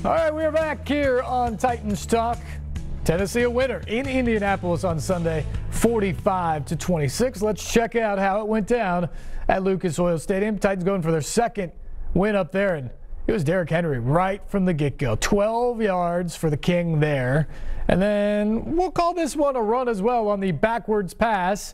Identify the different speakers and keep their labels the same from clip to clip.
Speaker 1: All right, we are back here on Titans Talk. Tennessee a winner in Indianapolis on Sunday, 45-26. Let's check out how it went down at Lucas Oil Stadium. Titans going for their second win up there, and it was Derrick Henry right from the get-go. 12 yards for the King there. And then we'll call this one a run as well on the backwards pass.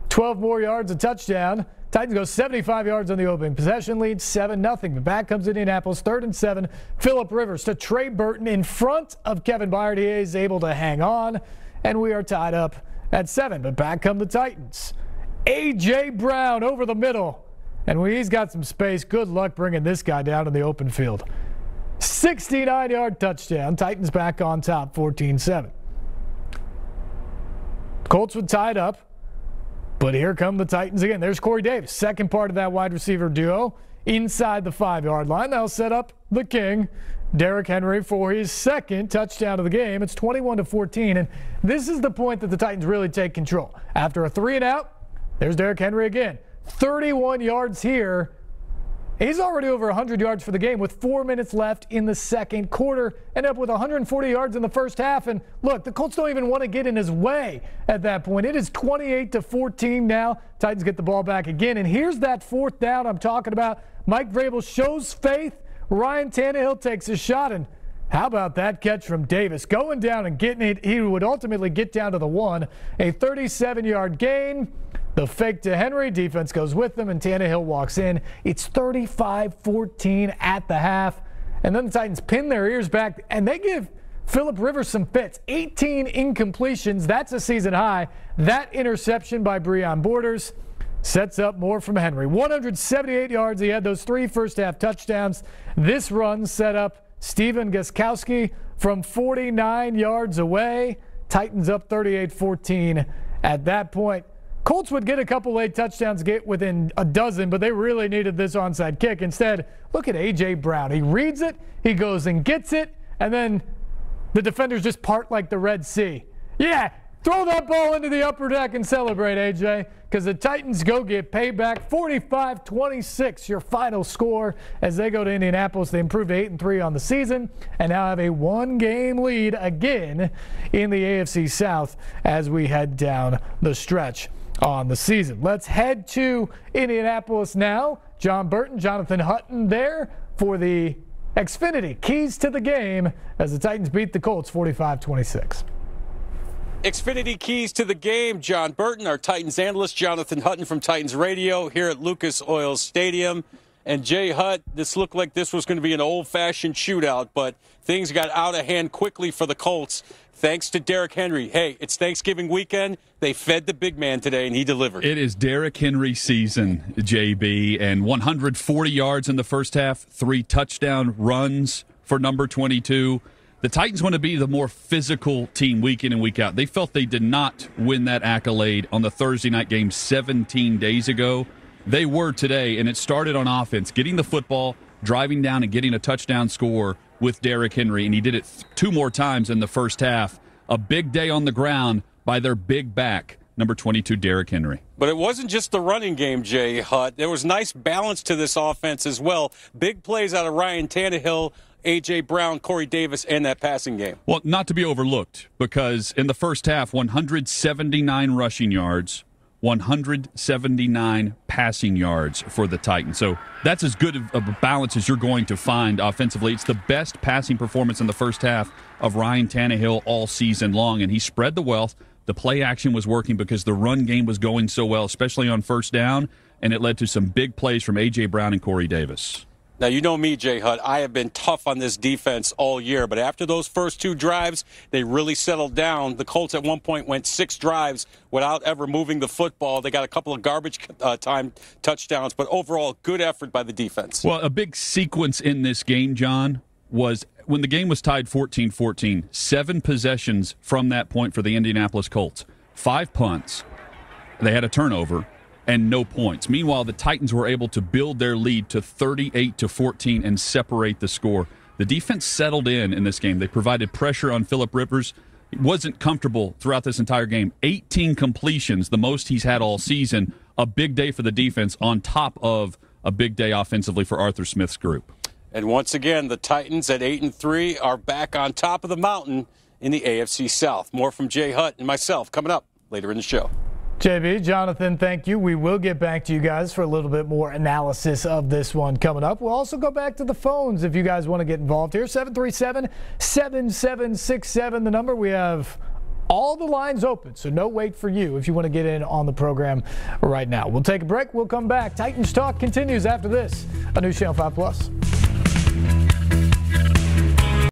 Speaker 1: 12 more yards, a touchdown. Titans go 75 yards on the opening possession, lead 7-0. But back comes Indianapolis, 3rd and 7. Phillip Rivers to Trey Burton in front of Kevin Byard. He is able to hang on, and we are tied up at 7. But back come the Titans. A.J. Brown over the middle. And when he's got some space, good luck bringing this guy down in the open field. 69-yard touchdown. Titans back on top, 14-7. Colts would tie it up. But here come the Titans again. There's Corey Davis, second part of that wide receiver duo, inside the 5-yard line. They'll set up the King, Derrick Henry, for his second touchdown of the game. It's 21-14, and this is the point that the Titans really take control. After a 3-and-out, there's Derrick Henry again. 31 yards here. He's already over 100 yards for the game with 4 minutes left in the second quarter. Ended up with 140 yards in the first half. And look, the Colts don't even want to get in his way at that point. It is 28-14 now. Titans get the ball back again. And here's that 4th down I'm talking about. Mike Vrabel shows faith. Ryan Tannehill takes a shot. And how about that catch from Davis? Going down and getting it. He would ultimately get down to the 1. A 37-yard gain. The fake to Henry, defense goes with them, and Tannehill walks in. It's 35-14 at the half. And then the Titans pin their ears back, and they give Phillip Rivers some fits. 18 incompletions. That's a season high. That interception by Breon Borders sets up more from Henry. 178 yards. He had those 3 first-half touchdowns. This run set up Steven Gostkowski from 49 yards away. Titans up 38-14 at that point. Colts would get a couple late touchdowns, get within a dozen, but they really needed this onside kick. Instead, look at A.J. Brown. He reads it, he goes and gets it, and then the defenders just part like the Red Sea. Yeah, throw that ball into the upper deck and celebrate, A.J., because the Titans go get payback. 45-26, your final score as they go to Indianapolis. They improved to 8-3 on the season and now have a 1-game lead again in the AFC South as we head down the stretch on the season. Let's head to Indianapolis now. John Burton, Jonathan Hutton there for the Xfinity keys to the game as the Titans beat the Colts 45-26.
Speaker 2: Xfinity keys to the game. John Burton, our Titans analyst, Jonathan Hutton from Titans Radio here at Lucas Oil Stadium. And Jay Hutt, this looked like this was going to be an old-fashioned shootout, but things got out of hand quickly for the Colts. Thanks to Derrick Henry. Hey, it's Thanksgiving weekend. They fed the big man today, and he delivered.
Speaker 3: It is Derrick Henry season, JB, and 140 yards in the first half, 3 touchdown runs for number 22. The Titans want to be the more physical team week in and week out. They felt they did not win that accolade on the Thursday night game 17 days ago. They were today, and it started on offense, getting the football, driving down and getting a touchdown score with Derrick Henry, and he did it 2 more times in the first half. A big day on the ground by their big back, number 22, Derrick Henry.
Speaker 2: But it wasn't just the running game, Jay Hutt. There was nice balance to this offense as well. Big plays out of Ryan Tannehill, A.J. Brown, Corey Davis, and that passing game.
Speaker 3: Well, not to be overlooked, because in the first half, 179 rushing yards, 179 passing yards for the Titans. So that's as good of a balance as you're going to find offensively. It's the best passing performance in the first half of Ryan Tannehill all season long, and he spread the wealth. The play action was working because the run game was going so well, especially on first down, and it led to some big plays from A.J. Brown and Corey Davis.
Speaker 2: Now, you know me, Jay Hutt. I have been tough on this defense all year, but after those first 2 drives, they really settled down. The Colts at one point went 6 drives without ever moving the football. They got a couple of garbage time touchdowns, but overall, good effort by the defense.
Speaker 3: Well, a big sequence in this game, John, was when the game was tied 14-14, 7 possessions from that point for the Indianapolis Colts, 5 punts. They had a turnover and no points. Meanwhile, the Titans were able to build their lead to 38-14 and separate the score. The defense settled in this game. They provided pressure on Phillip Rivers. He wasn't comfortable throughout this entire game. 18 completions, the most he's had all season. A big day for the defense on top of a big day offensively for Arthur Smith's group.
Speaker 2: And once again, the Titans at 8-3 are back on top of the mountain in the AFC South. More from Jay Hutt and myself coming up later in the show.
Speaker 1: JB, Jonathan, thank you. We will get back to you guys for a little bit more analysis of this one coming up. We'll also go back to the phones if you guys want to get involved here. 737-7767, the number. We have all the lines open, so no wait for you if you want to get in on the program right now. We'll take a break. We'll come back. Titans Talk continues after this on NewsChannel 5+.